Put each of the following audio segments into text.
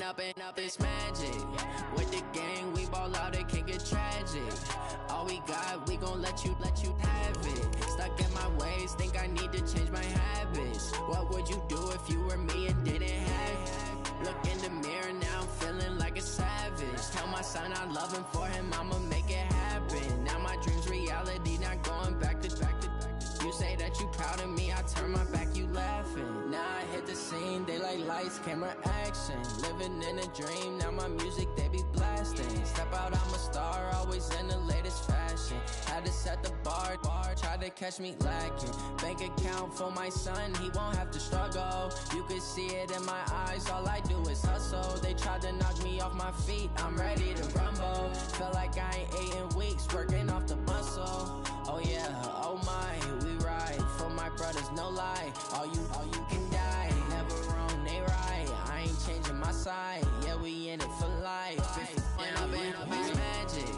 up this magic. With the gang, we ball out, it can get tragic. All we got, we gon' let you have it. Stuck in my ways, think I need to change my habits. What would you do if you were me and didn't have it? Look in the mirror, now I'm feeling like a savage. Tell my son I love him, for him I'ma make it happen. Now my dream's reality, not going back to. You say that you proud of me, I turn my back, you laughing. Now I hit the scene, they like lights, camera, action. Living in a dream, now my music, they be blasting. Step out, I'm a star, always in the latest fashion. Had to set the bar, try to catch me lacking. Bank account for my son, he won't have to struggle. You can see it in my eyes, all I do is hustle. They tried to knock me off my feet, I'm ready to rumble. Felt like I ain't ate in weeks, working off the muscle. Oh yeah, oh my, we ride for my brothers, no lie. All you can die, never wrong, they right. I ain't changing my side, yeah, we in it for life. If up it's magic.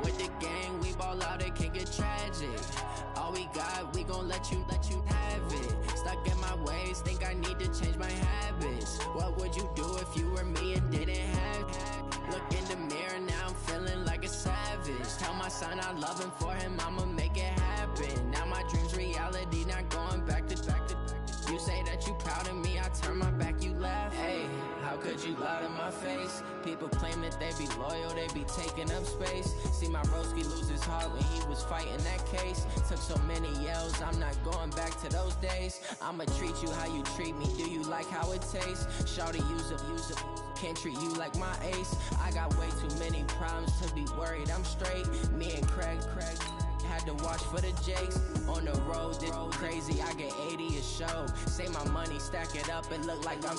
With the gang, we ball out, it can get tragic. All we got, we gon' let you have it. Stuck in my ways, think I need to change my habits. What would you do if you were me and didn't have it? Look in the mirror, now I'm feeling like a savage. Tell my son I love him, for him I'ma make it happen. Now my dream's reality, not going back to. You say that you proud of me, I turn my back, you laugh. Hey, how could you lie to my face? People claim that they be loyal, they be taking up space. See my broski lose his heart when he was fighting that case. Took so many yells, I'm not going back to those days. I'ma treat you how you treat me, do you like how it tastes? Shawty, use it, can't treat you like my ace. I got way too many problems to be worried, I'm straight. Me and Craig had to watch for the Jakes. On the road, this crazy, I get 80 a show. Say my money, stack it up, it look like I'm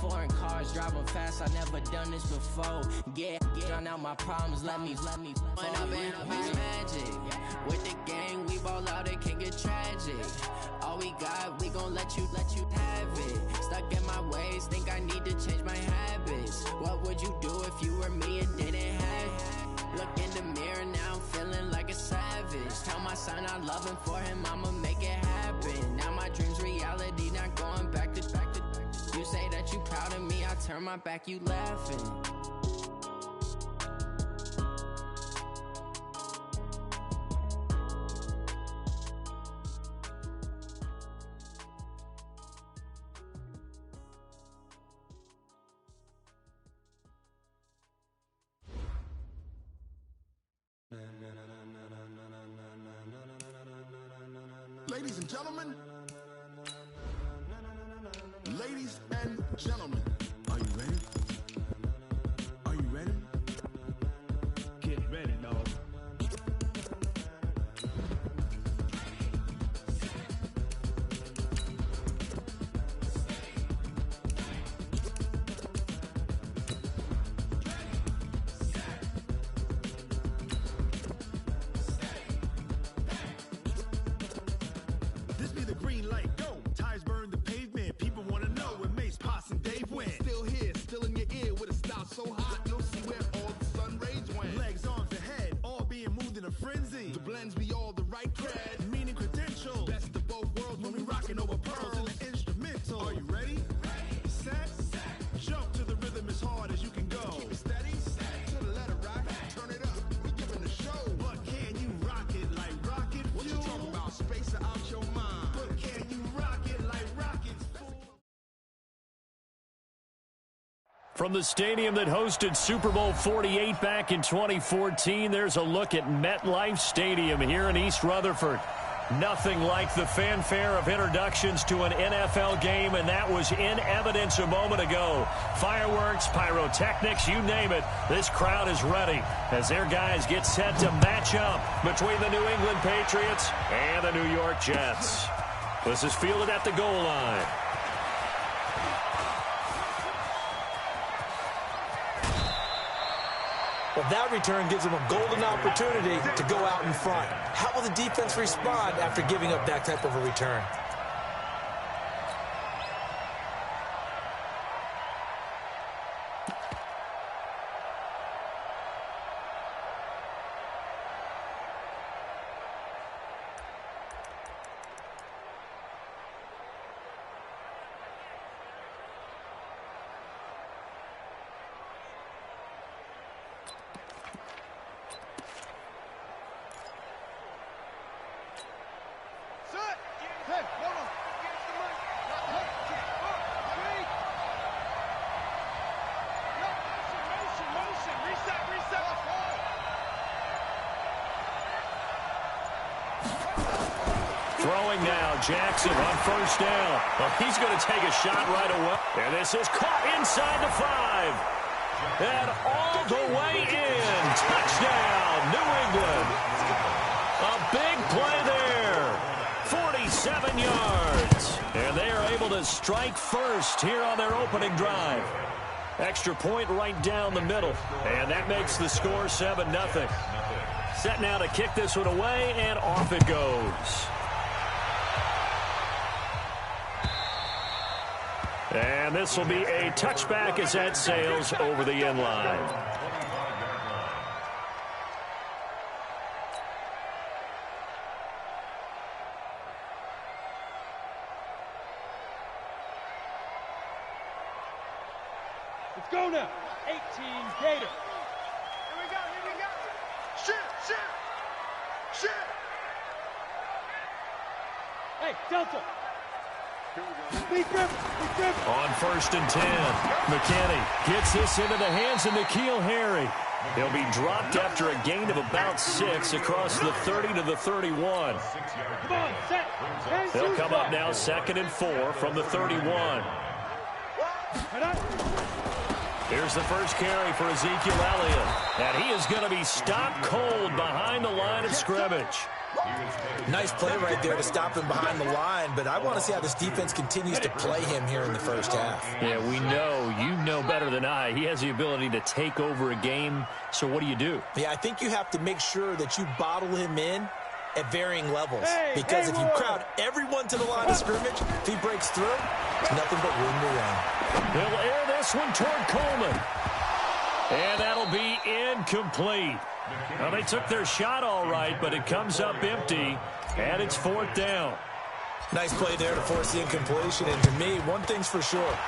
foreign cars, driving fast, I never done this before. Get drown out my problems, let me up it's magic. With the gang, we ball out, it can get tragic. All we got, we gon' let you have it. Stuck in my ways, think I need to change my habits. What would you do if you were me and didn't have it? Look in the mirror, now I'm feeling like a savage. Tell my son I love him, for him I'ma make it happen. Now my dream's reality, not going back to. You say that you proud of me, I turn my back, you laughing. Ladies and gentlemen, ladies and gentlemen, are you ready? Are you ready? Get ready, dog. This be the green light, go. Tires burn the pavement. People wanna know where Mace, Potts, and Dave went. Still here, still in your ear with a style so hot, you'll see where all the sun rays went. Legs, arms, and head, all being moved in a frenzy. The blends be all the right cred, meaning credentials. Best of both worlds when we rockin' over pearls in the instrumental. Are you ready? Set, jump to the rhythm as hard as you can go. Keep it steady, to the letter rock, turn it up. We giving the show. But can you rock it like rocket fuel? What you talking about? Space or out your mind? But can you rock it like rockets, fool? From the stadium that hosted Super Bowl 48 back in 2014, there's a look at MetLife Stadium here in East Rutherford. Nothing like the fanfare of introductions to an NFL game, and that was in evidence a moment ago. Fireworks, pyrotechnics, you name it. This crowd is ready as their guys get set to match up between the New England Patriots and the New York Jets. This is fielded at the goal line. Well, that return gives them a golden opportunity to go out in front. How will the defense respond after giving up that type of a return? Throwing now, Jackson on first down. Well, he's going to take a shot right away. And this is caught inside the 5. And all the way in. Touchdown, New England. A big play there. 47 yards. And they are able to strike first here on their opening drive. Extra point right down the middle. And that makes the score 7-0. Set now to kick this one away, and off it goes. And this will be a touchback as that sails over the end line. Let's go now. 18 Gator. Here we go. Shoot. Hey, Delta. On first and 10, McKinney gets this into the hands of N'Keal Harry. He'll be dropped after a gain of about 6 across the 30 to the 31. Come on, set. They'll come up now 2nd and 4 from the 31. Here's the first carry for Ezekiel Elliott. And he is going to be stopped cold behind the line of scrimmage. Nice play right there to stop him behind the line, but I want to see how this defense continues to play him here in the first half. Yeah, we know. You know better than I. He has the ability to take over a game, so what do? Yeah, I think you have to make sure that you bottle him in at varying levels, because if you crowd everyone to the line of scrimmage, if he breaks through, there's nothing but room to run. He'll air this one toward Coleman. And that'll be incomplete. Well, they took their shot all right, but it comes up empty, and it's 4th down. Nice play there to force the incompletion, and to me, one thing's for sure.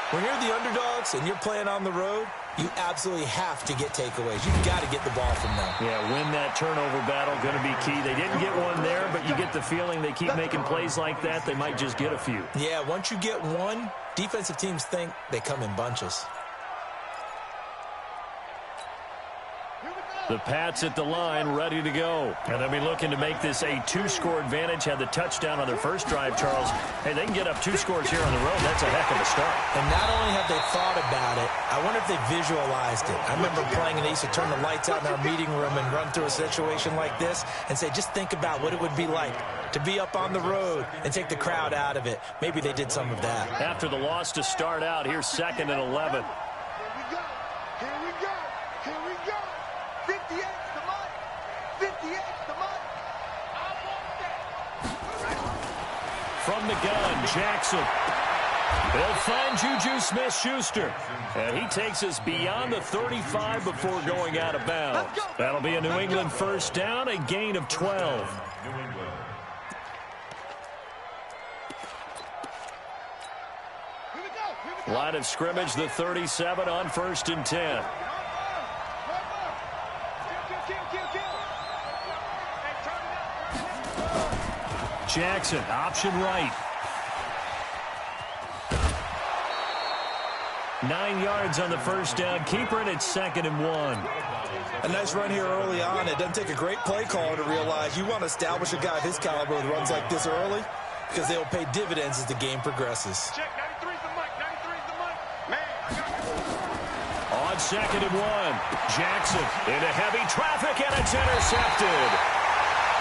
When you're the underdogs and you're playing on the road, you absolutely have to get takeaways. You've got to get the ball from them. Yeah, win that turnover battle, going to be key. They didn't get one there, but you get the feeling they keep making plays like that, they might just get a few. Yeah, once you get one, defensive teams think they come in bunches. The Pats at the line, ready to go. And they'll be looking to make this a 2-score advantage. Had the touchdown on their first drive, Charles. Hey, they can get up 2 scores here on the road. That's a heck of a start. And not only have they thought about it, I wonder if they visualized it. I remember playing, and they used to turn the lights out in our meeting room and run through a situation like this and say, just think about what it would be like to be up on the road and take the crowd out of it. Maybe they did some of that. After the loss to start out, here's 2nd and 11. From the gun, Jackson. They'll find Juju Smith-Schuster. And he takes us beyond the 35 before going out of bounds. That'll be a New England first down, a gain of 12. Line of scrimmage, the 37 on 1st and 10. Jackson, option right. 9 yards on the first down. Keeper, and it's 2nd and 1. A nice run here early on. It doesn't take a great play caller to realize you want to establish a guy of his caliber with runs like this early, because they will pay dividends as the game progresses. Check, 93's the mic, 93's the mic. Man, I got it. On 2nd and 1, Jackson into heavy traffic, and it's intercepted.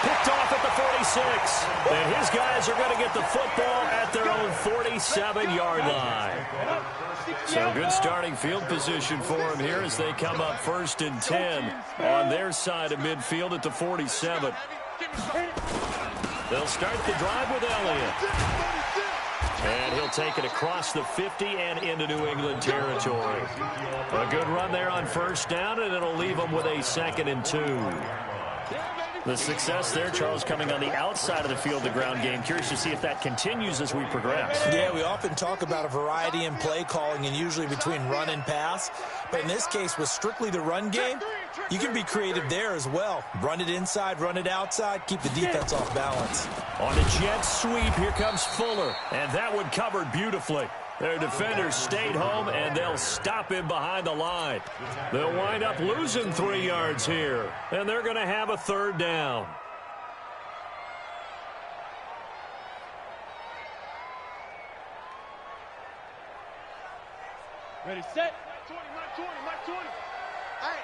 Picked off at the 46. And his guys are going to get the football at their own 47-yard line. So good starting field position for him here as they come up 1st and 10 on their side of midfield at the 47. They'll start the drive with Elliott. And he'll take it across the 50 and into New England territory. A good run there on first down, and it'll leave them with a 2nd and 2. The success there, Charles, coming on the outside of the field, the ground game. Curious to see if that continues as we progress. Yeah, we often talk about a variety in play calling and usually between run and pass. But in this case, with strictly the run game, you can be creative there as well. Run it inside, run it outside, keep the defense off balance. On the jet sweep, here comes Fuller. And that one covered beautifully. Their defenders stayed home, and they'll stop him behind the line. They'll wind up losing 3 yards here, and they're going to have a 3rd down. Ready, set. Mike 20. Hey,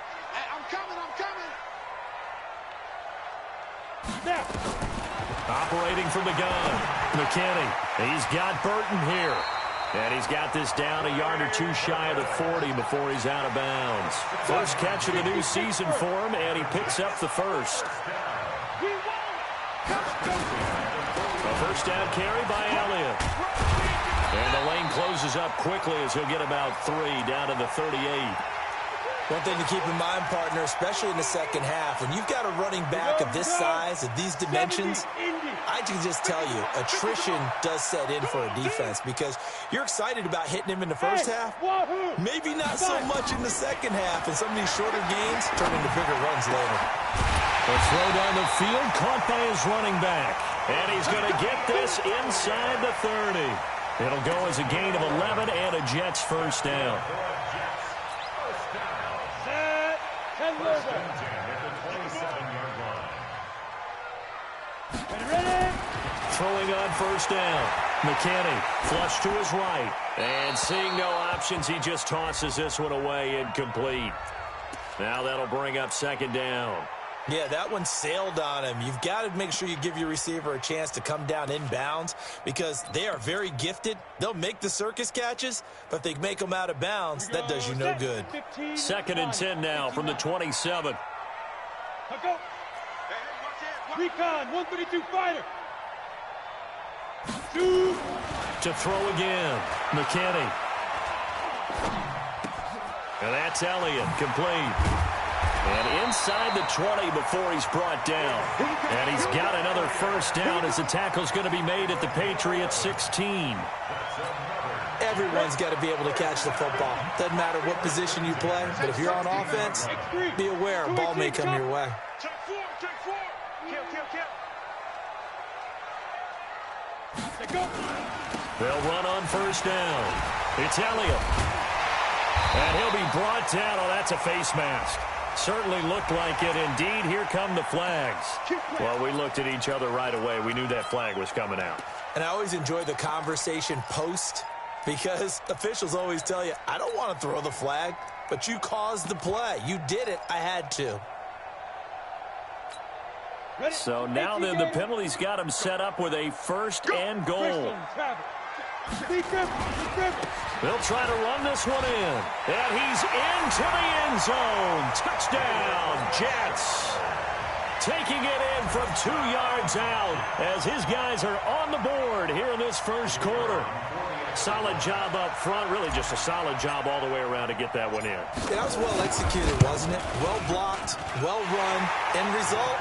I'm coming. Snap. Operating from the gun, McKinney. He's got Burton here. And he's got this down a yard or 2 shy of the 40 before he's out of bounds. First catch of the new season for him, and he picks up the first. A first down carry by Elliott. And the lane closes up quickly as he'll get about 3 down to the 38. One thing to keep in mind, partner, especially in the second half, when you've got a running back of this size, of these dimensions, I can just tell you, attrition does set in for a defense because you're excited about hitting him in the first half, maybe not so much in the second half, and some of these shorter gains turn into bigger runs later. The throw down the field, caught by his running back, and he's going to get this inside the 30. It'll go as a gain of 11 and a Jets first down. Throwing on first down. McKinney, flush to his right. And seeing no options, he just tosses this one away, incomplete. Now that'll bring up 2nd down. Yeah, that one sailed on him. You've got to make sure you give your receiver a chance to come down inbounds because they are very gifted. They'll make the circus catches, but if they make them out of bounds, that does you no good. 2nd and 10 now from the 27. Recon, 132 fighter. To throw again, McKinney. And that's Elliott, complete. And inside the 20 before he's brought down. And he's got another first down as the tackle's going to be made at the Patriots 16. Everyone's got to be able to catch the football. Doesn't matter what position you play, but if you're on offense, be aware a ball may come your way. They'll run on first down. It's Elliott. And he'll be brought down. Oh, that's a face mask. Certainly looked like it. Indeed, here come the flags. Well, we looked at each other right away. We knew that flag was coming out. And I always enjoy the conversation post because officials always tell you, I don't want to throw the flag, but you caused the play. You did it. I had to. So now then the penalty's got him set up with a 1st and goal. They'll try to run this one in. And he's into the end zone. Touchdown, Jets. Taking it in from 2 yards out as his guys are on the board here in this first quarter. Solid job up front. Really just a solid job all the way around to get that one in. That was well executed, wasn't it? Well blocked, well run. End result,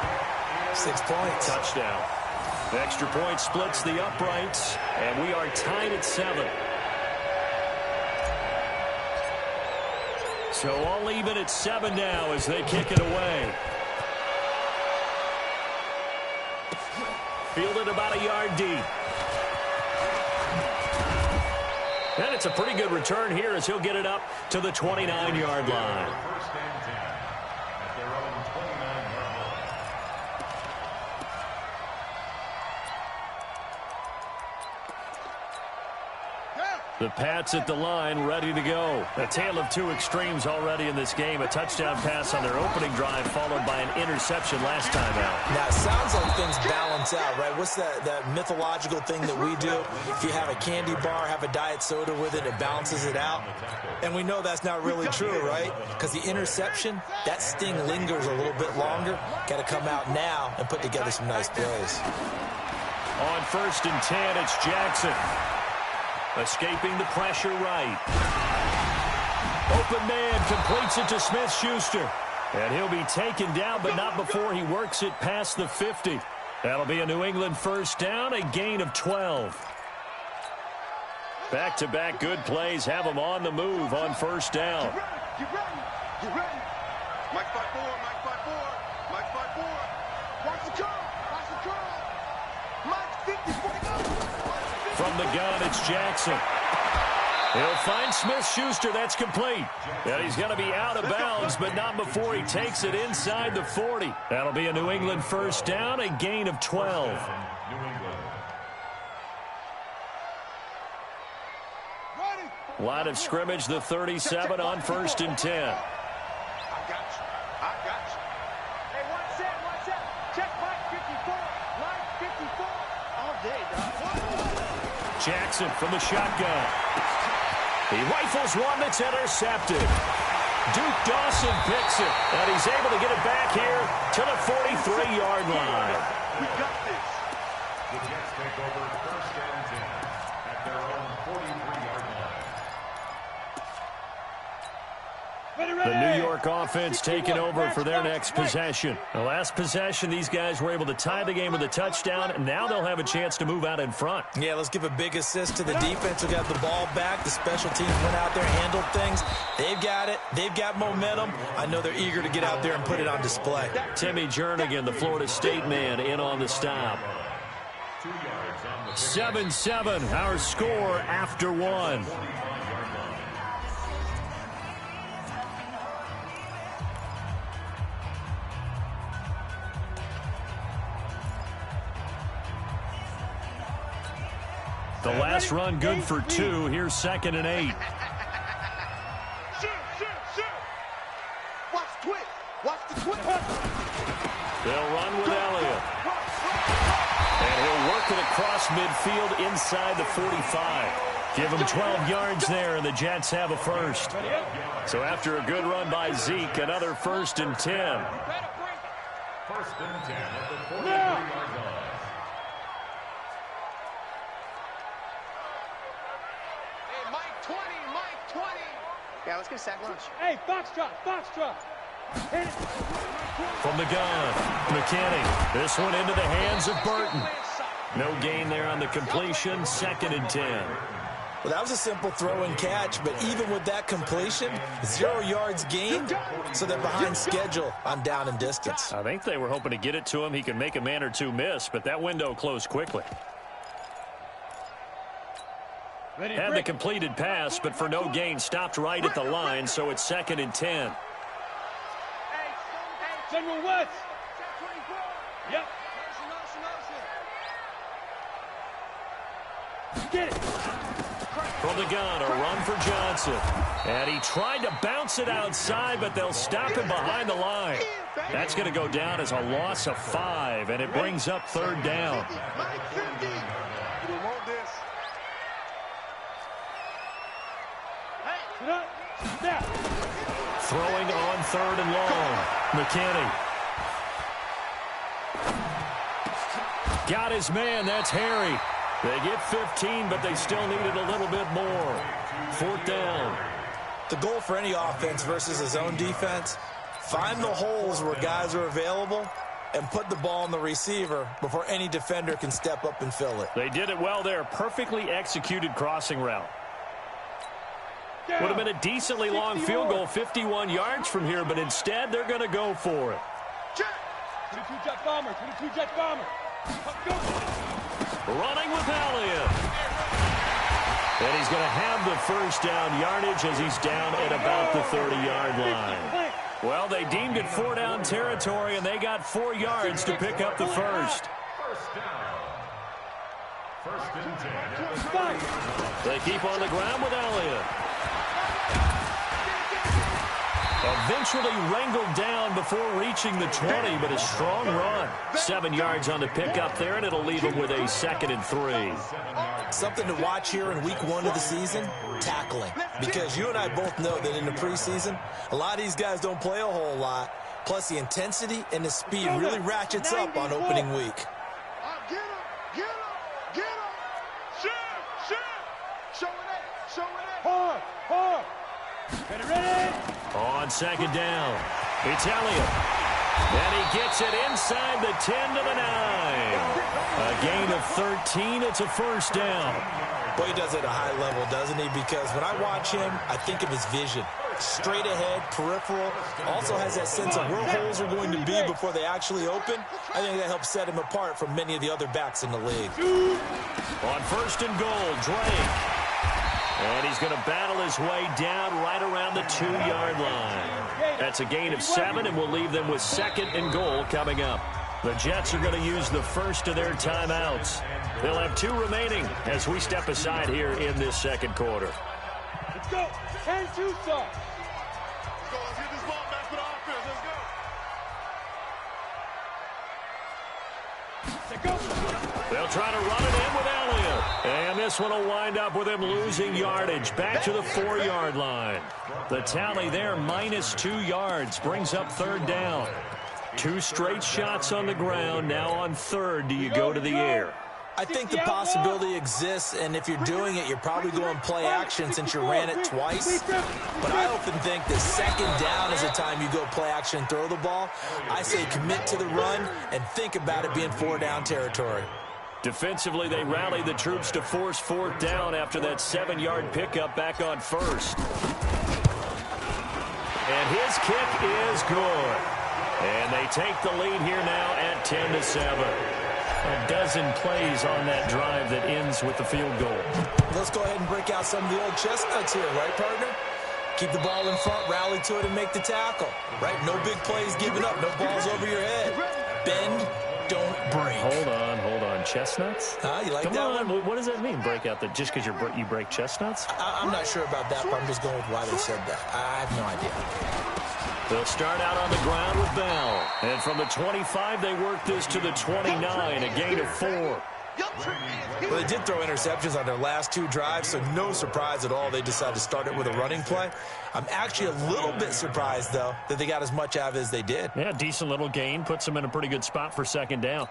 6 points. Touchdown. The extra point splits the uprights, and we are tied at 7. So all even at 7 now as they kick it away. Fielded about a yard deep. And it's a pretty good return here as he'll get it up to the 29-yard line. The Pats at the line, ready to go. A tale of 2 extremes already in this game. A touchdown pass on their opening drive, followed by an interception last time out. Now, it sounds like things balance out, right? What's that mythological thing that we do? If you have a candy bar, have a diet soda with it, it balances it out. And we know that's not really true, right? Because the interception, that sting lingers a little bit longer. Got to come out now and put together some nice plays. On 1st and 10, it's Jackson. Escaping the pressure right. Open man completes it to Smith-Schuster. And he'll be taken down, but not before he works it past the 50. That'll be a New England first down, a gain of 12. Back-to-back good plays have them on the move on first down. Get ready. Mike 5-4, Mike 5-4, Mike 5-4. Watch the curl, watch the curl. Mike 50, From the gun, it's Jackson. He'll find Smith-Schuster. That's complete. And he's going to be out of bounds, but not before he takes it inside the 40. That'll be a New England first down, a gain of 12. Line of scrimmage, the 37 on first and 10. I got you. Hey, one set. Check Mike 54. Mike 54. All day, dog. Jackson from the shotgun. He rifles one that's intercepted. Duke Dawson picks it, and he's able to get it back here to the 43-yard line. We got this. The Jets take over first and 10 at their own 43-yard line. The New York offense taking over for their next possession. The last possession, these guys were able to tie the game with a touchdown, and now they'll have a chance to move out in front. Yeah, let's give a big assist to the defense who got the ball back. The special teams went out there, handled things. They've got it. They've got momentum. I know they're eager to get out there and put it on display. Timmy Jernigan, the Florida State man, in on the stop. 7-7, our score after one. The last run good for 2. Here's 2nd and 8. Shoot. Watch the twist. Watch the twist. They'll run with Elliott. And he'll work it across midfield inside the 45. Give him 12 yards there, and the Jets have a first. So after a good run by Zeke, another 1st and 10. 1st and 10 at the 43-yard line. Yeah, let's get a sack lunch. Hey, Foxtrot. Hit it. From the gun, McKinney. This one into the hands of Burton. No gain there on the completion. 2nd and 10. Well, that was a simple throw and catch, but even with that completion, 0 yards gained, so they're behind schedule on down and distance. I think they were hoping to get it to him. He could make a man or two miss, but that window closed quickly. Had the completed pass, but for no gain, stopped right at the line, so it's 2nd and 10. General West. Yep. Get it. From the gun, a run for Johnson. And he tried to bounce it outside, but they'll stop him behind the line. That's going to go down as a loss of 5, and it brings up 3rd down. Throwing on 3rd and long. McKinney. Got his man. That's Harry. They get 15, but they still needed a little bit more. 4th down. The goal for any offense versus a zone defense, find the holes where guys are available and put the ball on the receiver before any defender can step up and fill it. They did it well there. Perfectly executed crossing route. Would have been a decently long field goal, 51 yards from here, but instead they're going to go for it. 22 jet bomber. Running with Elliott. And he's going to have the first down yardage as he's down at about the 30-yard line. Well, they deemed it 4-down territory, and they got 4 yards to pick up the first. First down. 1st and 10. They keep on the ground with Elliott. Eventually wrangled down before reaching the 20, but a strong run. 7 yards on the pickup there, and it'll leave him with a 2nd and 3. Something to watch here in week 1 of the season, tackling. Because you and I both know that in the preseason, a lot of these guys don't play a whole lot. Plus, the intensity and the speed really ratchets up on opening week. Get him. Shoot. Show it. Hard. Ready. On 2nd down. Italian. And he gets it inside the 10 to the 9. A gain of 13. It's a first down. Boy, he does it at a high level, doesn't he? Because when I watch him, I think of his vision. Straight ahead, peripheral. Also has that sense of where holes are going to be before they actually open. I think that helps set him apart from many of the other backs in the league. On first and goal, Drake. And he's going to battle his way down right around the 2-yard line. That's a gain of 7, and we'll leave them with second and goal coming up. The Jets are going to use the first of their timeouts. They'll have 2 remaining as we step aside here in this second quarter. Let's go. 10-2 start. Let's get this ball back for the offense. Let's go. They'll try to run it in with Elliott. And this one will wind up with him losing yardage back to the 4-yard line. The tally there, minus 2 yards, brings up third down. 2 straight shots on the ground. Now on third, do you go to the air? I think the possibility exists, and if you're doing it, you're probably going play action since you ran it twice. But I often think that second down is the time you go play action and throw the ball. I say commit to the run and think about it being 4-down territory. Defensively, they rally the troops to force fourth down after that 7-yard pickup back on first. And his kick is good. And they take the lead here now at 10-7. A dozen plays on that drive that ends with the field goal. Let's go ahead and break out some of the old chestnuts here, right, partner? Keep the ball in front, rally to it, and make the tackle, right? No big plays given up, no balls over your head. Bend, don't break. Hold on. Chestnuts? You like Come that on. one? What does that mean, break out? Just because you break chestnuts? I'm not sure about that, but I'm just going with why they said that. I have no idea. They'll start out on the ground with Bell. And from the 25, they work this to the 29, a gain of 4. Well, they did throw interceptions on their last 2 drives, so no surprise at all they decided to start it with a running play. I'm actually a little bit surprised, though, that they got as much out of it as they did. Yeah, decent little gain. Puts them in a pretty good spot for second down.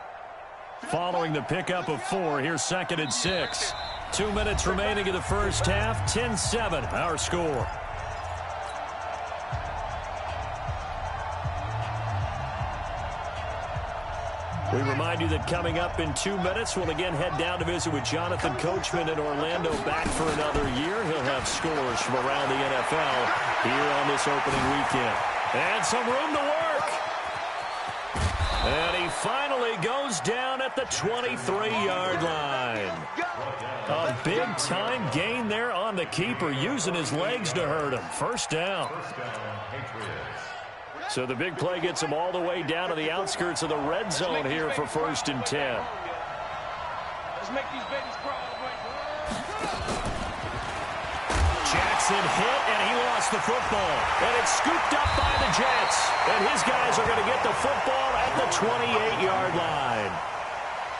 Following the pickup of 4, here's second and 6. 2 minutes remaining in the first half. 10-7, our score. We remind you that coming up in 2 minutes, we'll again head down to visit with Jonathan Coachman in Orlando, back for another year. He'll have scores from around the NFL here on this opening weekend. And some room to work. And he finally goes down at the 23-yard line. A big-time gain there on the keeper, using his legs to hurt him. First down. So the big play gets him all the way down to the outskirts of the red zone here for first and 10. Let's make these babies crawl. Jackson hit, and he lost the football. And it's scooped up by the Jets. And his guys are going to get the football at the 28-yard line.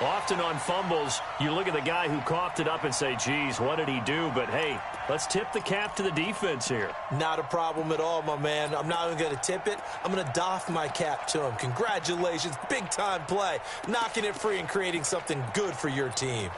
Often on fumbles, you look at the guy who coughed it up and say, geez, what did he do? But, hey, let's tip the cap to the defense here. Not a problem at all, my man. I'm not even going to tip it. I'm going to doff my cap to him. Congratulations. Big-time play. Knocking it free and creating something good for your team.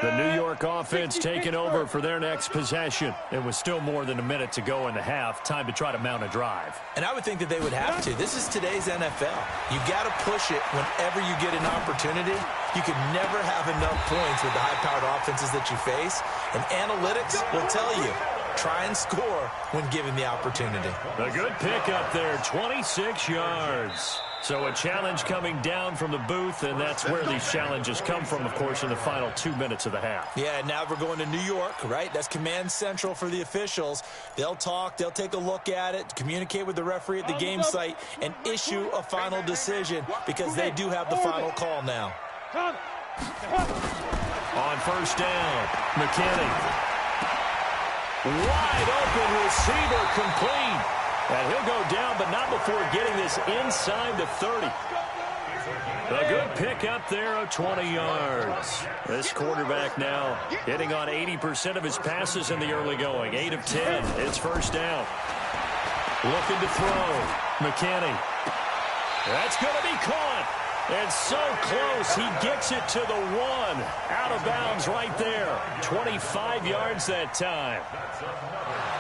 The New York offense taking over for their next possession. It was still more than a minute to go in the half. Time to try to mount a drive. And I would think that they would have to. This is today's NFL. You got to push it whenever you get an opportunity. You can never have enough points with the high-powered offenses that you face. And analytics will tell you, try and score when given the opportunity. A good pick up there, 26 yards. So a challenge coming down from the booth, and that's where these challenges come from, of course, in the final 2 minutes of the half. Yeah, now we're going to New York, right? That's command central for the officials. They'll talk, they'll take a look at it, communicate with the referee at the game site, and issue a final decision because they do have the final call now. On first down, McKinney. Wide open receiver, complete. And he'll go down, but not before getting this inside the 30. A good pick up there of 20 yards. This quarterback now hitting on 80% of his passes in the early going. 8 of 10. It's first down. Looking to throw. McKinney. That's going to be caught. It's so close. He gets it to the 1. Out of bounds right there. 25 yards that time.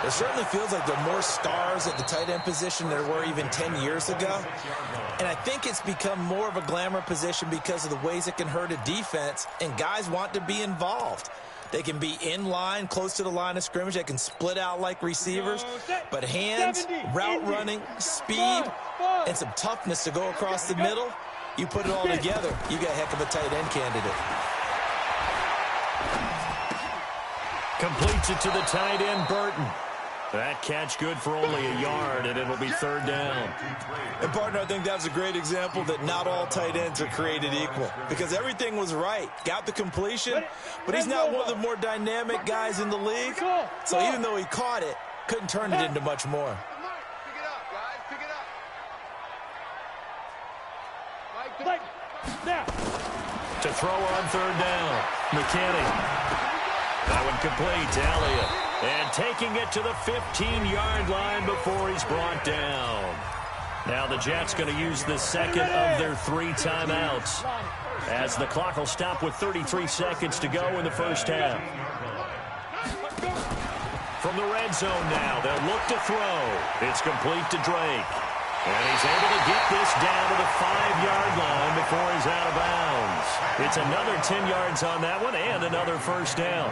It certainly feels like there are more stars at the tight end position than there were even 10 years ago. And I think it's become more of a glamour position because of the ways it can hurt a defense, and guys want to be involved. They can be in line, close to the line of scrimmage. They can split out like receivers. But hands, route running, speed, and some toughness to go across the middle, you put it all together, you got a heck of a tight end candidate. Completes it to the tight end, Burton. That catch good for only a yard, and it'll be 3rd down. And, partner, I think that's a great example that not all tight ends are created equal, because everything was right. Got the completion, but he's not one of the more dynamic guys in the league. So even though he caught it, couldn't turn it into much more. Pick it up, guys. Pick it up. Mike, now. To throw on 3rd down, McKinney. That one complete to Elliott. And taking it to the 15-yard line before he's brought down. Now the Jets going to use the second of their 3 timeouts, as the clock will stop with 33 seconds to go in the first half. From the red zone now, they'll look to throw. It's complete to Drake. And he's able to get this down to the 5-yard line before he's out of bounds. It's another 10 yards on that one and another first down.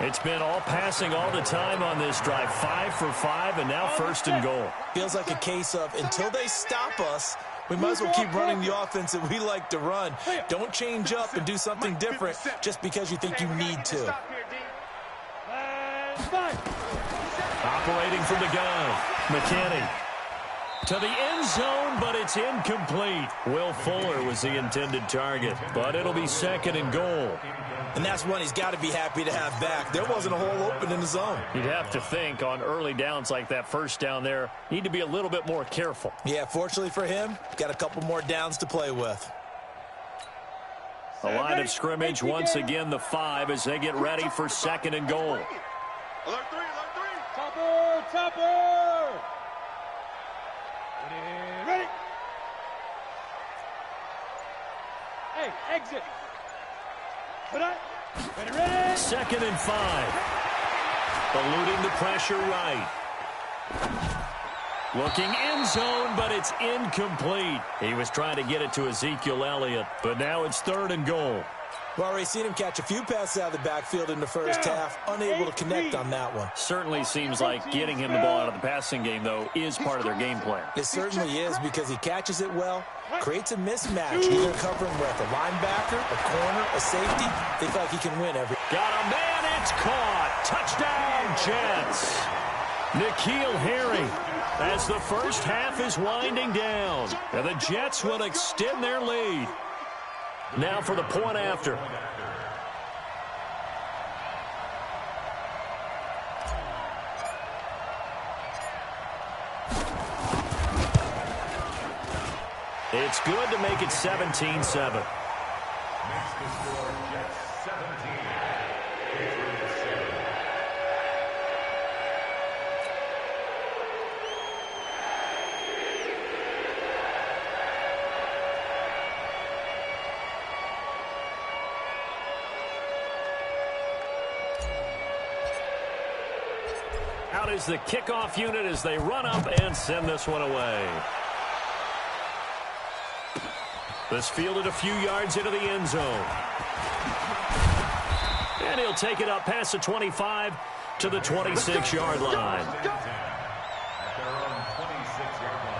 It's been all passing all the time on this drive. 5 for 5, and now 1st and goal. Feels like a case of until they stop us, we might as well keep running the offense that we like to run. Don't change up and do something different just because you think you need to. Operating from the gun, McKinney. To the end zone, but it's incomplete. Will Fuller was the intended target, but it'll be 2nd and goal. And that's one he's got to be happy to have back. There wasn't a hole open in the zone. You'd have to think on early downs like that, first down there, need to be a little bit more careful. Yeah, fortunately for him, got a couple more downs to play with. A line of scrimmage, once again the 5 as they get ready for 2nd and goal. Alert 3, alert 3. Topper. Ready. Hey, exit. Put up. Ready. 2nd and 5. Eluding the pressure right. Looking end zone, but it's incomplete. He was trying to get it to Ezekiel Elliott, but now it's 3rd and goal. We've already seen him catch a few passes out of the backfield in the first half, unable to connect on that one. Certainly seems like getting him the ball out of the passing game, though, is part of their game plan. It certainly is, because he catches it well, creates a mismatch, either covering with a linebacker, a corner, a safety. They feel like he can win every. Got a man, it's caught. Touchdown, Jets. N'Keal Harry, as the first half is winding down, and the Jets will extend their lead. Now for the point after. It's good to make it 17-7. Makes the score Jets 17. Patriots 7. Out is the kickoff unit as they run up and send this one away. This fielded a few yards into the end zone. And he'll take it up past the 25 to the 26-yard line. At their own 26-yard line.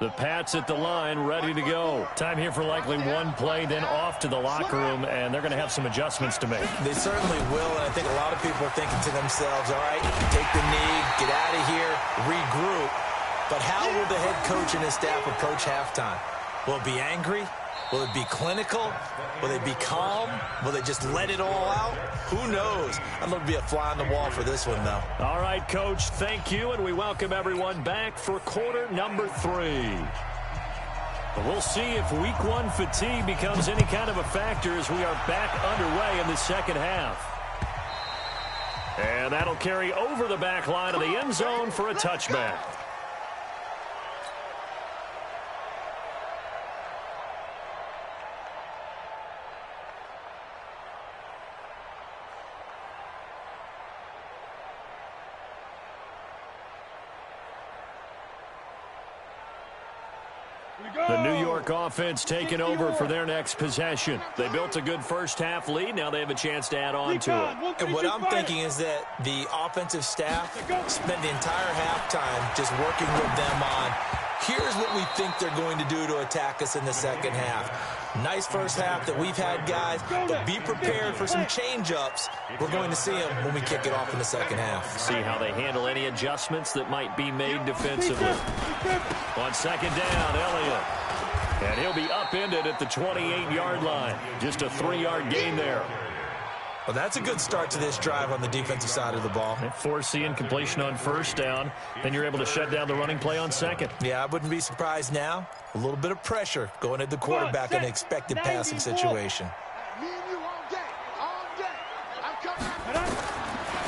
The Pats at the line, ready to go. Time here for likely one play, then off to the locker room, and they're going to have some adjustments to make. They certainly will, and I think a lot of people are thinking to themselves, all right, take the knee, get out of here, regroup. But how will the head coach and his staff approach halftime? Will it be angry? Will it be clinical? Will they be calm? Will they just let it all out? Who knows? I'd love to be a fly on the wall for this one, though. All right, Coach, thank you, and we welcome everyone back for quarter number 3. We'll see if week 1 fatigue becomes any kind of a factor as we are back underway in the second half. And that'll carry over the back line of the end zone for a touchback. The New York offense taking over for their next possession. They built a good first-half lead. Now they have a chance to add on to it. And what I'm thinking is that the offensive staff spent the entire halftime just working with them on, here's what we think they're going to do to attack us in the second half. Nice first half that we've had, guys, but be prepared for some change-ups. We're going to see them when we kick it off in the second half. See how they handle any adjustments that might be made defensively. On second down, Elliott. And he'll be upended at the 28-yard line. Just a 3-yard gain there. Well, that's a good start to this drive on the defensive side of the ball. Force the incompletion on first down, then you're able to shut down the running play on second. Yeah, I wouldn't be surprised now. A little bit of pressure going at the quarterback in an expected passing situation.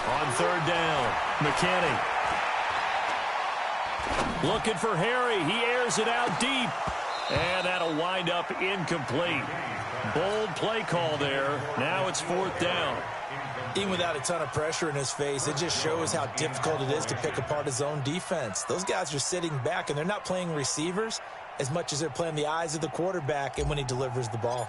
On third down, McKinney. Looking for Harry. He airs it out deep. And that'll wind up incomplete. Bold play call there. Now it's fourth down. Even without a ton of pressure in his face, it just shows how difficult it is to pick apart his own defense. Those guys are sitting back, and they're not playing receivers as much as they're playing the eyes of the quarterback and when he delivers the ball.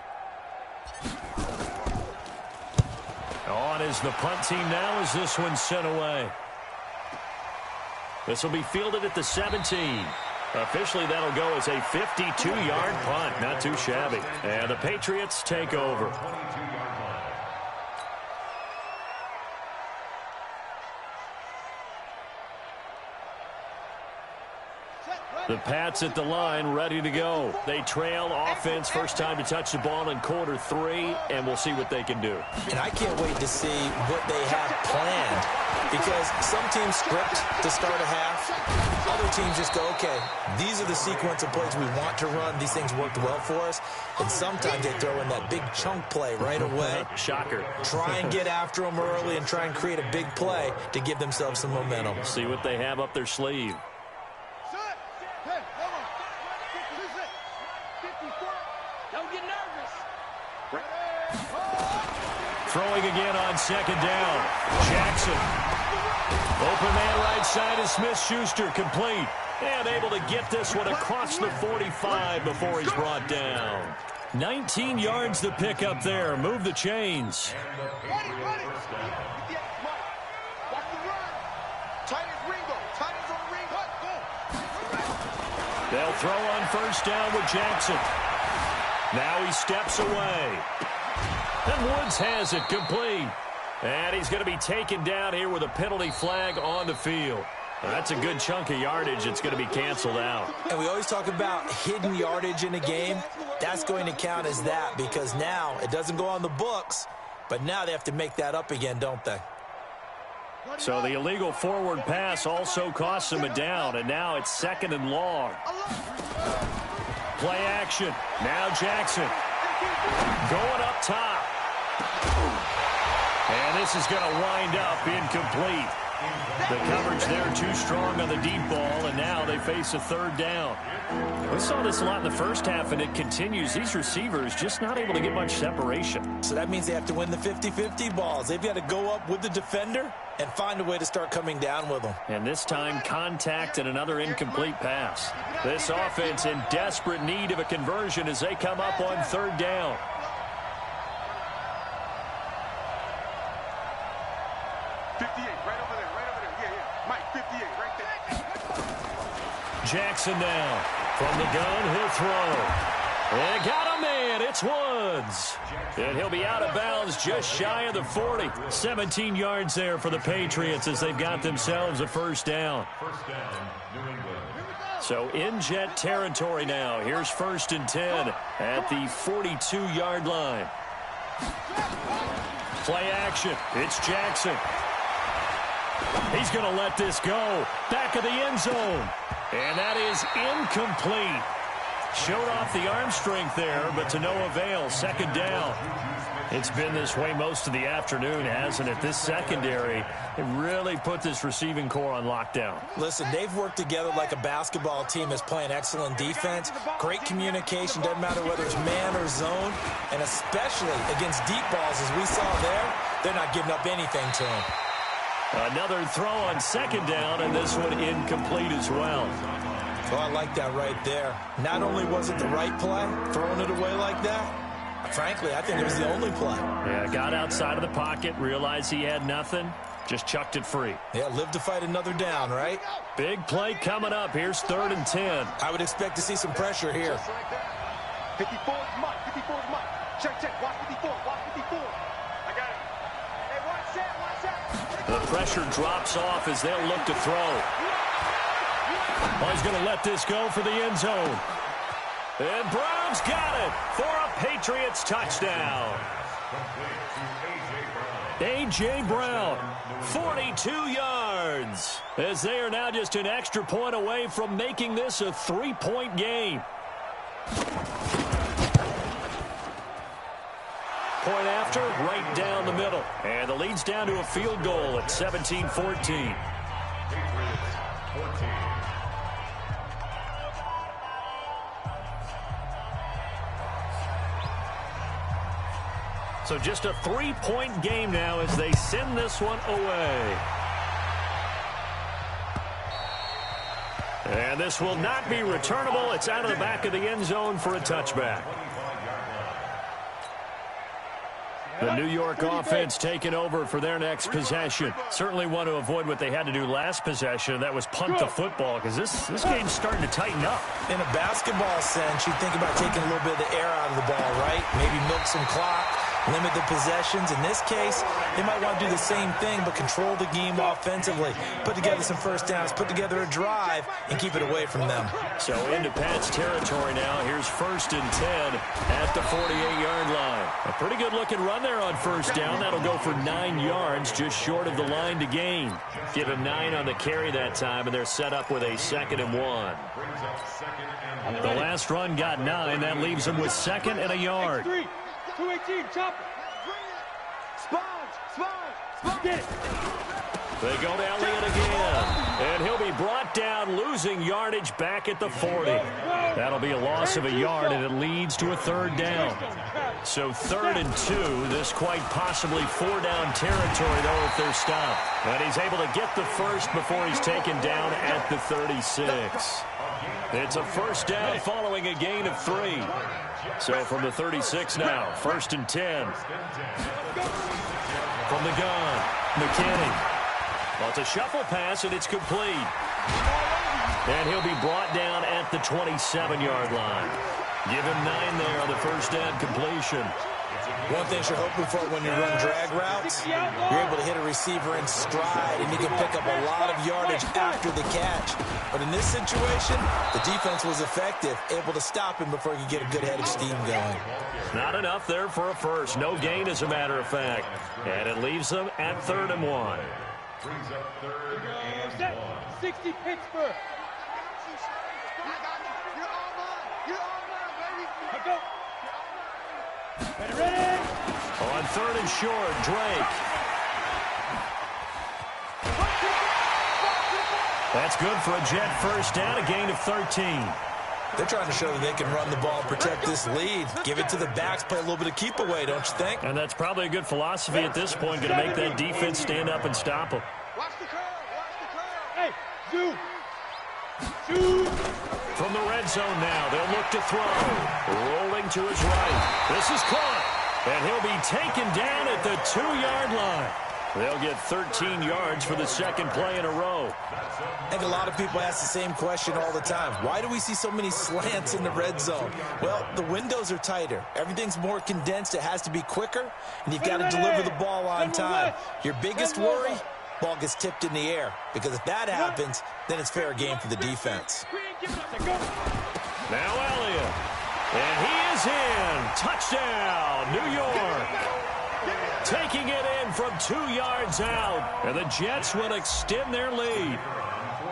On is the punt team now as this one's sent away. This will be fielded at the 17. Officially, that'll go as a 52-yard punt. Not too shabby. And the Patriots take over. The Pats at the line, ready to go. They trail offense, first time to touch the ball in quarter 3, and we'll see what they can do. And I can't wait to see what they have planned, because some teams script to start a half. Other teams just go, okay, these are the sequence of plays we want to run. These things worked well for us. And sometimes they throw in that big chunk play right away. Shocker. Try and get after them early and try and create a big play to give themselves some momentum. See what they have up their sleeve. Throwing again on second down. Jackson. Open man right side is Smith-Schuster, complete. And able to get this one across the 45 before he's brought down. 19 yards to pick up there. Move the chains. They'll throw on first down with Jackson. Now he steps away. And Woods has it complete. And he's going to be taken down here with a penalty flag on the field. That's a good chunk of yardage. It's going to be canceled out. And we always talk about hidden yardage in a game. That's going to count as that, because now it doesn't go on the books, but now they have to make that up again, don't they? So the illegal forward pass also costs him a down, and now it's second and long. Play action. Now Jackson going up top. And this is going to wind up incomplete. The coverage there too strong on the deep ball, and now they face a third down. We saw this a lot in the first half, and it continues. These receivers just not able to get much separation. So that means they have to win the 50-50 balls. They've got to go up with the defender and find a way to start coming down with them. And this time, contact and another incomplete pass. This offense in desperate need of a conversion as they come up on third down. Jackson now. From the gun, he'll throw. And got a man. It's Woods. And he'll be out of bounds just shy of the 40. 17 yards there for the Patriots as they've got themselves a first down. First down, New England. So in Jet territory now. Here's 1st and 10 at the 42-yard line. Play action. It's Jackson. He's going to let this go. Back of the end zone. And that is incomplete. Showed off the arm strength there, but to no avail. 2nd down. It's been this way most of the afternoon, hasn't it? This secondary, it really put this receiving core on lockdown. Listen, they've worked together like a basketball team that's playing excellent defense. Great communication, doesn't matter whether it's man or zone. And especially against deep balls, as we saw there, they're not giving up anything to them. Another throw on 2nd down, and this one incomplete as well. Oh, I like that right there. Not only was it the right play, throwing it away like that, frankly, I think it was the only play. Yeah, got outside of the pocket, realized he had nothing, just chucked it free. Yeah, live to fight another down, right? Big play coming up. Here's 3rd and 10. I would expect to see some pressure here. 54 is Mike. 54 is Mike. Check. Watch 54. Watch 54. I got it. Hey, watch that. The pressure drops off as they'll look to throw. Well, he's going to let this go for the end zone. And Brown's got it for a Patriots touchdown. A.J. Brown, 42 yards, as they are now just an extra point away from making this a 3-point game. Point after, right down the middle. And the lead's down to a field goal at 17-14. So just a 3-point game now as they send this one away. And this will not be returnable. It's out of the back of the end zone for a touchback. The New York offense taking over for their next possession. Certainly want to avoid what they had to do last possession. That was punt the football, because this game's starting to tighten up. In a basketball sense, you think about taking a little bit of the air out of the ball, right? Maybe milk some clock, limit the possessions. In this case, they might want to do the same thing, but control the game offensively. Put together some first downs, put together a drive, and keep it away from them. So into Pat's territory now. Here's 1st and 10 at the 48-yard line. A pretty good-looking run there on 1st down. That'll go for 9 yards, just short of the line to gain. Give him 9 on the carry that time, and they're set up with a 2nd and 1. The last run got 9. That leaves them with 2nd and a yard. 218, chop it. Sponge. Get it. They go to Elliott again. And he'll be brought down, losing yardage back at the 40. That'll be a loss of a yard, and it leads to a 3rd down. So 3rd and 2. This quite possibly 4-down territory, though, if they're stopped. And he's able to get the first before he's taken down at the 36. It's a 1st down following a gain of 3. So from the 36 now, 1st and 10. From the gun, McKinney. Well, it's a shuffle pass, and it's complete. And he'll be brought down at the 27-yard line. Give him 9 there on the 1st down completion. One thing you're hoping for when you run drag routes, you're able to hit a receiver in stride, and you can pick up a lot of yardage after the catch. But in this situation, the defense was effective, able to stop him before he could get a good head of steam going. Not enough there for a first. No gain, as a matter of fact. And it leaves them at 3rd and 1. Brings up 3rd and 1. 60 Pittsburgh. Go. Ready. On 3rd and short, Drake. That's good for a Jet 1st down, a gain of 13. They're trying to show that they can run the ball, protect this lead. Give it to the backs, play a little bit of keep away, don't you think? And that's probably a good philosophy at this point, going to make that defense stand up and stop them. Watch the curve. Hey, zoom. Shoot. From the red zone now, they'll look to throw. Rolling to his right. This is caught. And he'll be taken down at the 2-yard line. They'll get 13 yards for the 2nd play in a row. I think a lot of people ask the same question all the time. Why do we see so many slants in the red zone? Well, the windows are tighter. Everything's more condensed. It has to be quicker, and you've got to deliver the ball on time. Your biggest worry? ball gets tipped in the air. Because if that happens, then it's fair game for the defense. Now Elliott. And he is in. Touchdown, New York. Taking it in from 2 yards out. And the Jets will extend their lead.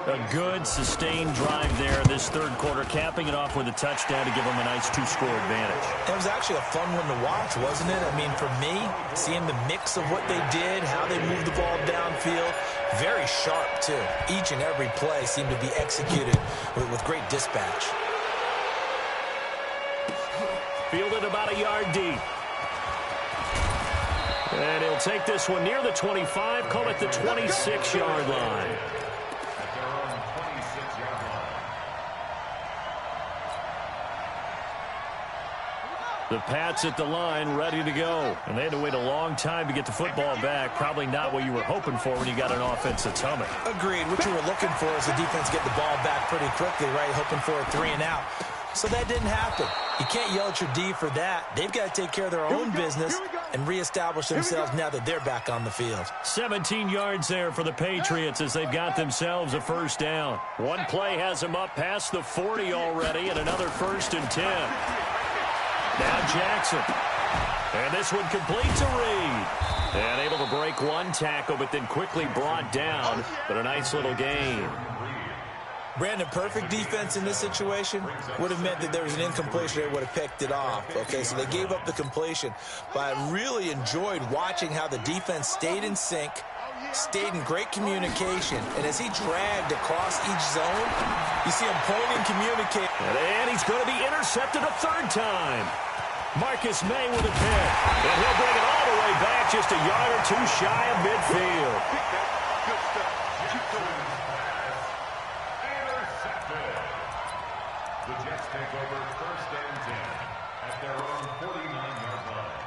A good, sustained drive there in this third quarter, capping it off with a touchdown to give them a nice 2-score advantage. It was actually a fun one to watch, wasn't it? I mean, for me, seeing the mix of what they did, how they moved the ball downfield, very sharp, too. Each and every play seemed to be executed with great dispatch. Fielded about a yard deep. And he'll take this one near the 25, call it the 26-yard line. The Pats at the line, ready to go. And they had to wait a long time to get the football back. Probably not what you were hoping for when you got an offense that's humming. Agreed. What you were looking for is the defense get the ball back pretty quickly, right? Hoping for a 3-and-out. So that didn't happen. You can't yell at your D for that. They've got to take care of their own business and reestablish themselves now that they're back on the field. 17 yards there for the Patriots as they've got themselves a first down. One play has them up past the 40 already, and another 1st and 10. Now Jackson. And this one complete to Reed. And able to break one tackle, but then quickly brought down. But a nice little gain. Brandon, perfect defense in this situation would have meant that there was an incompletion. They would have picked it off. Okay, so they gave up the completion. But I really enjoyed watching how the defense stayed in sync, stayed in great communication. And as he dragged across each zone, you see him pointing, communicating. And he's going to be intercepted a 3rd time. Marcus May with a pick. And he'll bring it all the way back just a yard or 2 shy of midfield. Good stuff. Keep doing it. The Jets take over 1st and 10 at their own 49-yard line.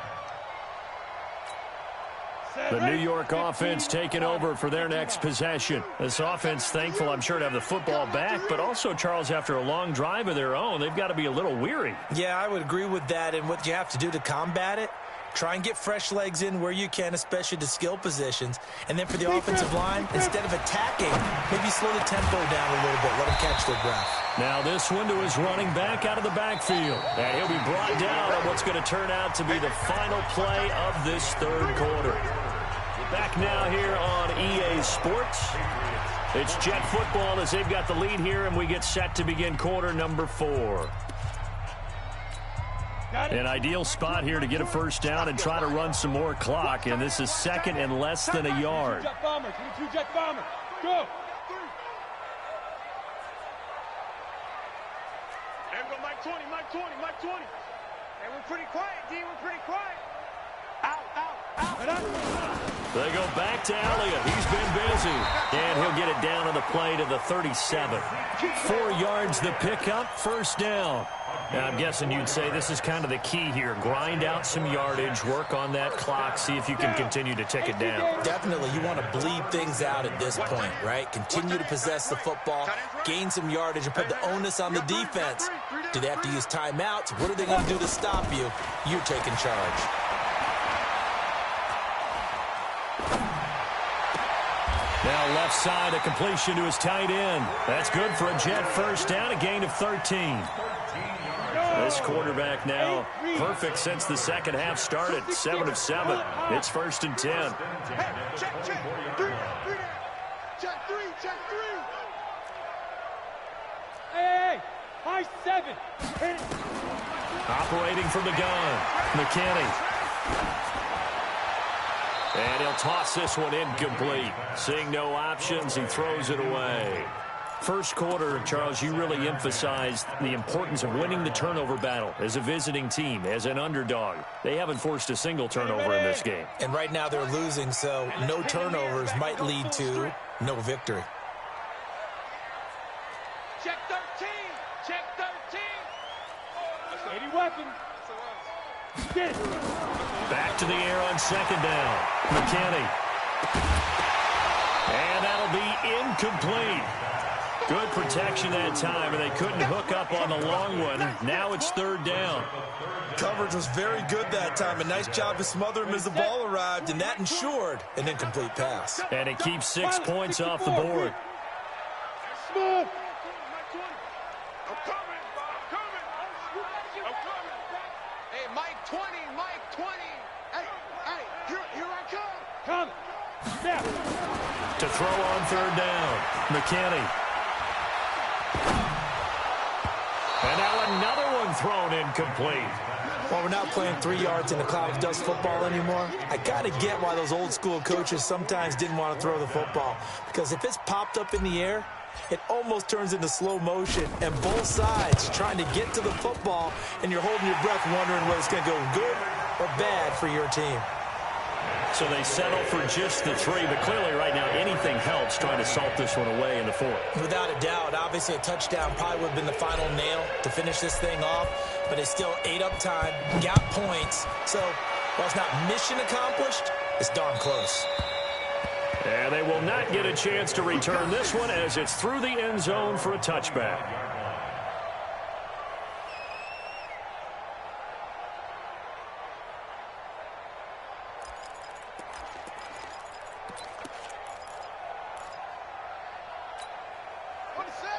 The New York offense taking over for their next possession. This offense thankful, I'm sure, to have the football back, but also, Charles, after a long drive of their own, they've got to be a little weary. Yeah, I would agree with that. And what you have to do to combat it, try and get fresh legs in where you can, especially to skill positions. And then for the offensive line, instead of attacking, maybe slow the tempo down a little bit, let them catch their breath. Now this one to his running back out of the backfield. And he'll be brought down on what's going to turn out to be the final play of this third quarter. Back now here on EA Sports. It's Jet football as they've got the lead here, and we get set to begin quarter number 4. An ideal spot here to get a first down and try to run some more clock, and this is 2nd and less than a yard. Jet bomber, 22 jet bomber. Go. Hey, we go Mike 20, Mike 20, Mike 20. Hey, we're pretty quiet, D. We're pretty quiet. Out. They go back to Elliott. He's been busy. And he'll get it down on the play to the 37. 4 yards the pickup, first down. Now, I'm guessing you'd say this is kind of the key here. Grind out some yardage, work on that clock, see if you can continue to tick it down. Definitely, you want to bleed things out at this point, right? Continue to possess the football, gain some yardage, and put the onus on the defense. Do they have to use timeouts? What are they going to do to stop you? You're taking charge. Now left side, a completion to his tight end. That's good for a Jet first down, a gain of 13. This quarterback now perfect since the second half started. 7 of 7. It's 1st and 10. Check. 3. Check 3. Hey, high 7. Hit it. Operating from the gun, McKinney. And he'll toss this one incomplete. Seeing no options, he throws it away. First quarter, Charles, you really emphasized the importance of winning the turnover battle as a visiting team, as an underdog. They haven't forced a single turnover in this game. And right now they're losing, so no turnovers might lead to no victory. Check 13. Check 13. 80 weapons. Get it. Back to the air on second down. McKinney. And that'll be incomplete. Good protection that time, and they couldn't hook up on the long one. Now it's third down. Coverage was very good that time. A nice job to smother him as the ball arrived, and that ensured an incomplete pass. And it keeps 6 points off the board. Smooth. Hey, Mike 20, Mike 20. Hey, here I come. Come. Snap. To throw on third down, McKinney. And now another one thrown incomplete. While we're not playing 3 yards in a cloud of dust football anymore, I kind of get why those old school coaches sometimes didn't want to throw the football. Because if it's popped up in the air, it almost turns into slow motion, and both sides trying to get to the football, and you're holding your breath wondering whether it's going to go good or bad for your team. So they settle for just the 3, but clearly right now anything helps trying to salt this one away in the 4th. Without a doubt, obviously a touchdown probably would have been the final nail to finish this thing off, but they still ate up time, got points. So while it's not mission accomplished, it's darn close. And they will not get a chance to return this one as it's through the end zone for a touchback.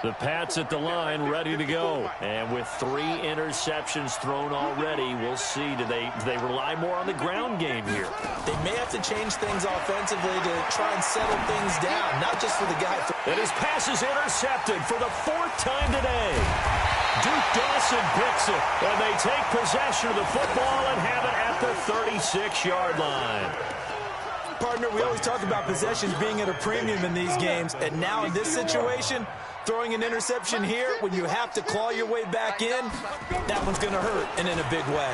The Pats at the line, ready to go. And with 3 interceptions thrown already, we'll see. Do they rely more on the ground game here? They may have to change things offensively to try and settle things down, not just for the guy. And his pass is intercepted for the 4th time today. Duke Dawson picks it, and they take possession of the football and have it at the 36-yard line. Partner, we always talk about possessions being at a premium in these games, and now in this situation, throwing an interception here when you have to claw your way back in, that one's going to hurt, and in a big way.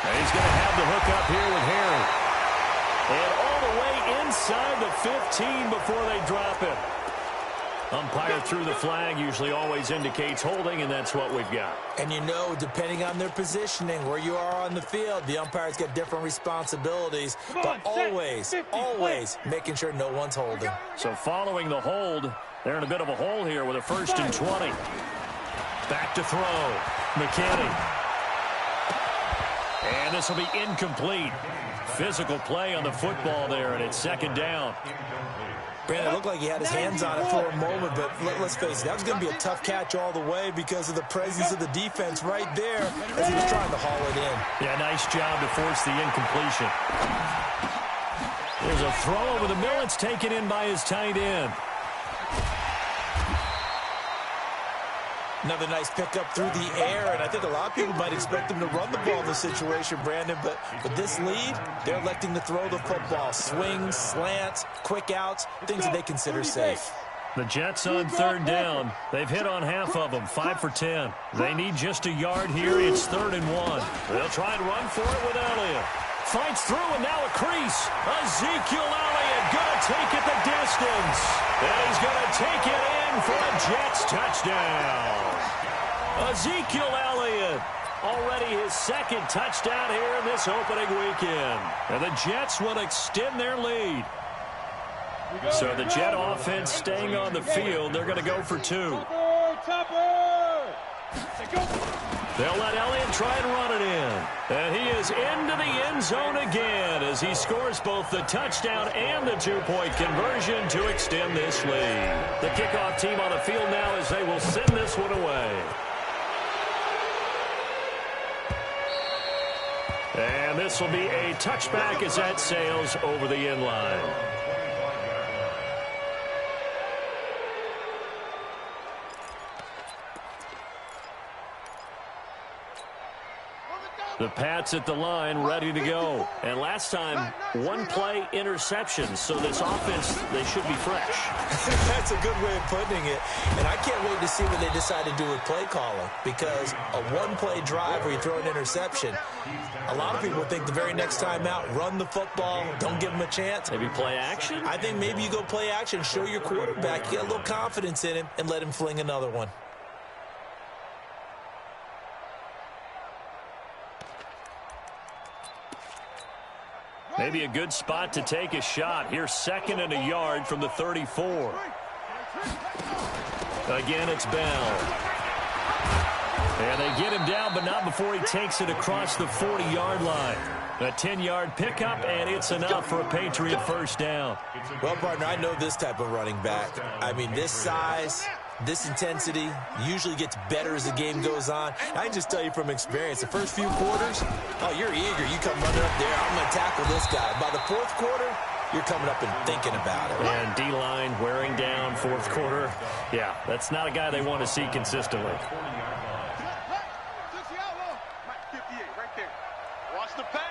And he's going to have the hook up here with Harry. And all the way inside the 15 before they drop it. Umpire threw the flag, usually always indicates holding, and that's what we've got. And you know, depending on their positioning, where you are on the field, the umpire's got different responsibilities, but always making sure no one's holding. So following the hold, they're in a bit of a hole here with a 1st and 20. Back to throw. McKinney. And this will be incomplete. Physical play on the football there, and it's 2nd down. Brandon, it looked like he had his hands on it for a moment, but let's face it, that was going to be a tough catch all the way because of the presence of the defense right there as he was trying to haul it in. Yeah, nice job to force the incompletion. There's a throw over the middle. It's taken in by his tight end. Another nice pickup through the air, and I think a lot of people might expect them to run the ball in this situation, Brandon, but with this lead, they're electing to throw the football. Swings, slants, quick outs, things that they consider safe. The Jets on 3rd down. They've hit on half of them, 5 for 10. They need just a yard here. It's 3rd and 1. They'll try and run for it with Elliott. Fights through, and now a crease. Ezekiel Elliott going to take it the distance. And he's going to take it in for a Jets touchdown. Ezekiel Elliott, already his 2nd touchdown here in this opening weekend. And the Jets will extend their lead. So the Jet offense staying on the field. They're going to go for 2. They'll let Elliott try and run it in. And he is into the end zone again as he scores both the touchdown and the 2-point conversion to extend this lead. The kickoff team on the field now as they will send this one away. And this will be a touchback as that sails over the end line. The Pats at the line, ready to go. And last time, 1-play interception. So this offense, they should be fresh. That's a good way of putting it. And I can't wait to see what they decide to do with play calling. Because a 1-play drive where you throw an interception, a lot of people think the very next time out, run the football, don't give them a chance. Maybe play action? I think maybe you go play action, show your quarterback, get a little confidence in him, and let him fling another one. Maybe a good spot to take a shot. Here's 2nd and a yard from the 34. Again, it's Bell. And they get him down, but not before he takes it across the 40-yard line. A 10-yard pickup, and it's enough for a Patriot first down. Well, partner, I know this type of running back. I mean, this size, this intensity usually gets better as the game goes on. I can just tell you from experience, the first few quarters, oh, you're eager. You come running up there, I'm going to tackle this guy. By the 4th quarter, you're coming up and thinking about it. And D-line wearing down 4th quarter. Yeah, that's not a guy they want to see consistently. Watch the pass.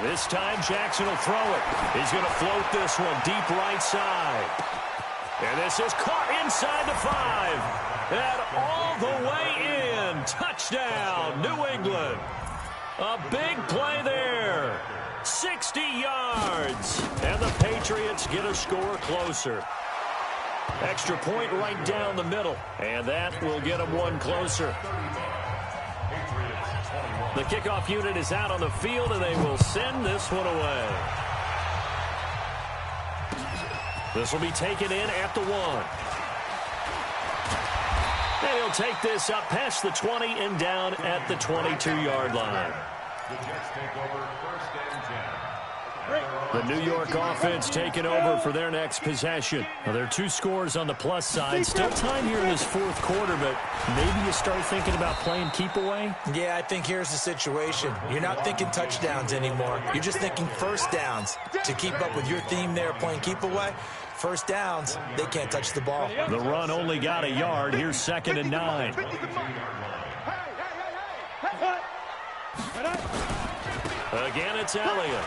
This time, Jackson will throw it. He's going to float this one deep right side. And this is caught inside the 5. And all the way in. Touchdown, New England. A big play there. 60 yards. And the Patriots get a score closer. Extra point right down the middle. And that will get them one closer. The kickoff unit is out on the field, and they will send this one away. This will be taken in at the 1. And he'll take this up past the 20 and down at the 22-yard line. The Jets take over 1st and 10. The New York offense taking over for their next possession. Well, there are 2 scores on the plus side. Still time here in this 4th quarter, but maybe you start thinking about playing keep away? Yeah, I think here's the situation. You're not thinking touchdowns anymore. You're just thinking first downs. To keep up with your theme there, playing keep away, first downs, they can't touch the ball. The run only got a yard. Here's 2nd and 9. Again, it's Elliott.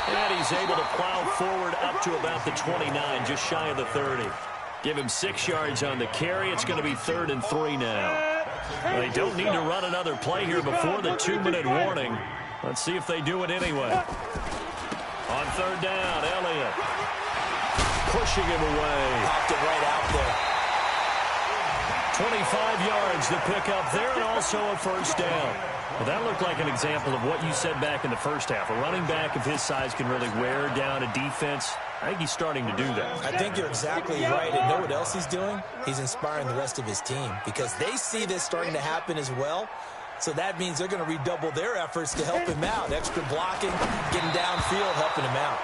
And he's able to plow forward up to about the 29, just shy of the 30. Give him 6 yards on the carry. It's going to be 3rd and 3 now. They don't need to run another play here before the 2-minute warning. Let's see if they do it anyway. On 3rd down, Elliott pushing him away. Popped it right out there. 25 yards to pick up there, and also a first down. Well, that looked like an example of what you said back in the first half. A running back of his size can really wear down a defense. I think he's starting to do that. I think you're exactly right. And know what else he's doing? He's inspiring the rest of his team because they see this starting to happen as well. So that means they're going to redouble their efforts to help him out. Extra blocking, getting downfield, helping him out.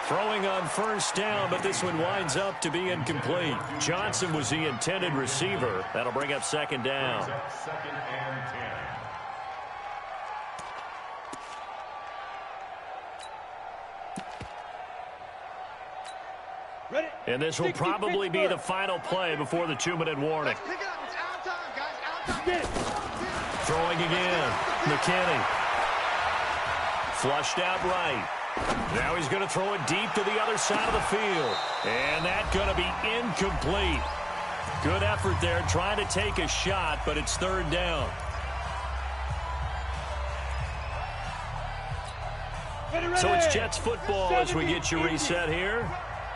Throwing on first down, but this one winds up to be incomplete. Johnson was the intended receiver. That'll bring up 2nd down. 2nd and 10. And this will probably be the final play before the 2-minute warning. Throwing again. McKinney. Flushed out right. Now he's going to throw it deep to the other side of the field. And that's going to be incomplete. Good effort there trying to take a shot, but it's 3rd down. So it's Jets football as we get you reset here.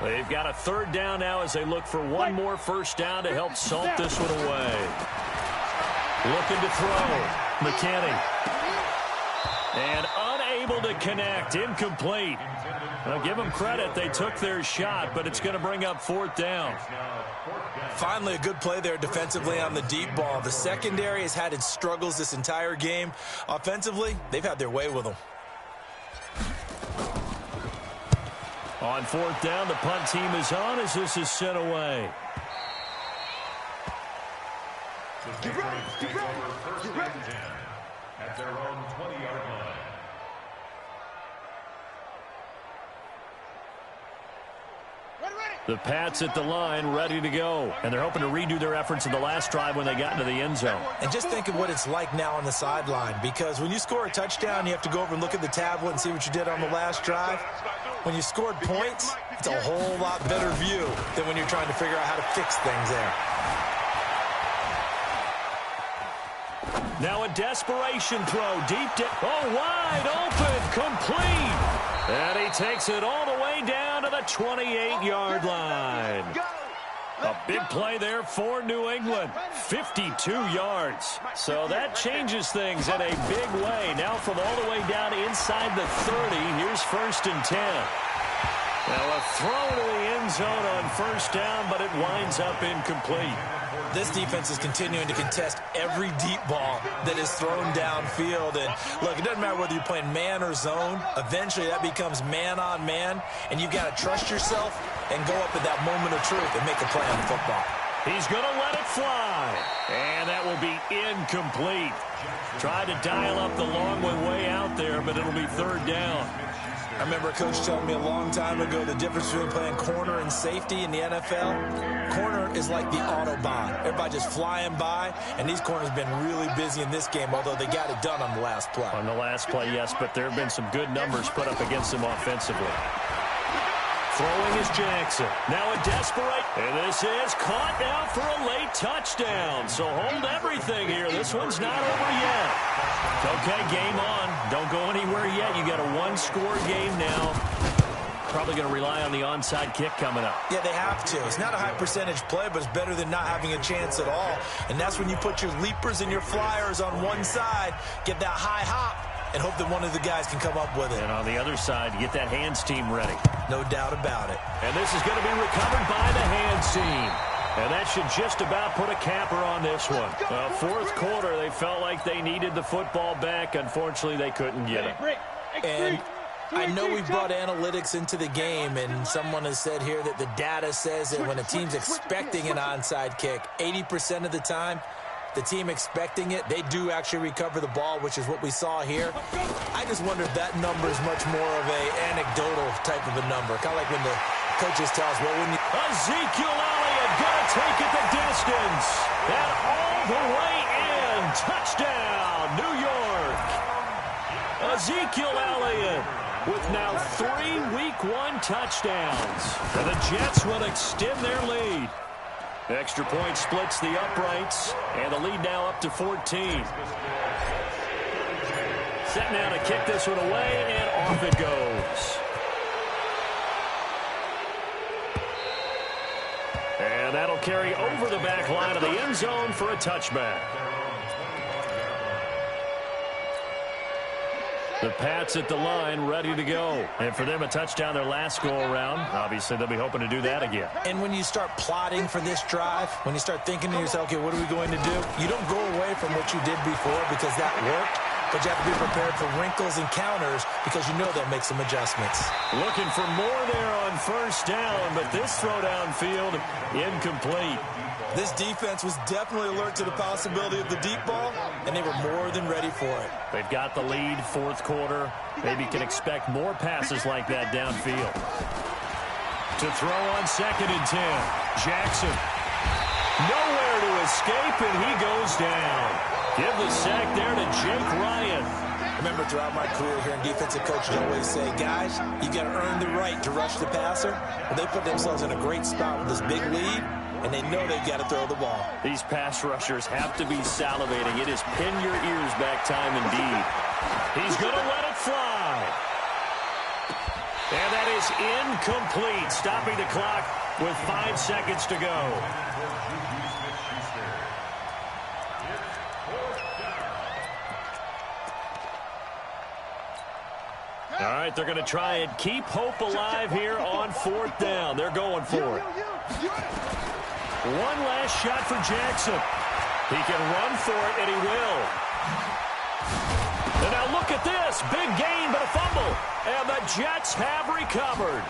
They've got a 3rd down now as they look for one more first down to help salt this one away. Looking to throw. McKinney. And unable to connect. Incomplete. I'll give them credit. They took their shot, but it's going to bring up 4th down. Finally, a good play there defensively on the deep ball. The secondary has had its struggles this entire game. Offensively, they've had their way with them. On 4th down, the punt team is on as this is sent away. The Patriots take over 1st and 10 at their own 20-yard line. The Pats at the line, ready to go. And they're hoping to redo their efforts in the last drive when they got into the end zone. And just think of what it's like now on the sideline, because when you score a touchdown, you have to go over and look at the tablet and see what you did on the last drive. When you scored points, it's a whole lot better view than when you're trying to figure out how to fix things there. Now a desperation throw, deep down. Oh, wide open, complete. And he takes it all the way down to the 28-yard line. A big play there for New England. 52 yards. So that changes things in a big way. Now from all the way down inside the 30, here's 1st and 10. Now a throw to the end zone on 1st down, but it winds up incomplete. This defense is continuing to contest every deep ball that is thrown downfield. And look, it doesn't matter whether you're playing man or zone. Eventually that becomes man on man, and you've got to trust yourself and go up at that moment of truth and make a play on the football. He's going to let it fly, and that will be incomplete. Tried to dial up the long one way out there, but it'll be 3rd down. I remember a coach telling me a long time ago the difference between playing corner and safety in the NFL. Corner is like the Autobahn. Everybody just flying by, and these corners have been really busy in this game, although they got it done on the last play. On the last play, yes, but there have been some good numbers put up against them offensively. Throwing is Jackson. Now a desperate, and this is caught now for a late touchdown. So hold everything here. This one's not over yet. Okay, game on. Don't go anywhere yet. You got a one-score game now. Probably going to rely on the onside kick coming up. Yeah, they have to. It's not a high percentage play, but it's better than not having a chance at all. And that's when you put your leapers and your flyers on one side, get that high hop, and hope that one of the guys can come up with it. And on the other side, get that hands team ready. No doubt about it. And this is going to be recovered by the hands team. And that should just about put a capper on this one. 4th quarter, they felt like they needed the football back. Unfortunately, they couldn't get it. And I know we brought analytics into the game, and someone has said here that the data says that when a team's expecting an onside kick, 80% of the time, the team expecting it, they do actually recover the ball, which is what we saw here. I just wonder if that number is much more of a anecdotal type of a number. Kind of like when the coaches tell us, well, when you... Ezekiel Elliott gonna take it the distance. And all the way in. Touchdown, New York. Ezekiel Elliott with now 3 Week 1 touchdowns. And the Jets will extend their lead. Extra point splits the uprights, and the lead now up to 14. Set now to kick this one away, and off it goes. And that'll carry over the back line of the end zone for a touchback. The Pats at the line, ready to go. And for them, a touchdown their last go-around. Obviously, they'll be hoping to do that again. And when you start plotting for this drive, when you start thinking to yourself, okay, what are we going to do? You don't go away from what you did before because that worked, but you have to be prepared for wrinkles and counters because you know they'll make some adjustments. Looking for more there on 1st down, but this throw downfield, incomplete. This defense was definitely alert to the possibility of the deep ball, and they were more than ready for it. They've got the lead, 4th quarter. Maybe can expect more passes like that downfield. To throw on 2nd and 10. Jackson. Nowhere to escape, and he goes down. Give the sack there to Jake Ryan. Remember, throughout my career here in defensive coaches always say, guys, you got to earn the right to rush the passer. Well, they put themselves in a great spot with this big lead, and they know they've got to throw the ball. These pass rushers have to be salivating. It is pin your ears back time indeed. He's going to let it fly. And that is incomplete, stopping the clock with 5 seconds to go. All right, they're going to try and keep hope alive here on 4th down. They're going for it. One last shot for Jackson. He can run for it, and he will. And now look at this. Big gain, but a fumble. And the Jets have recovered.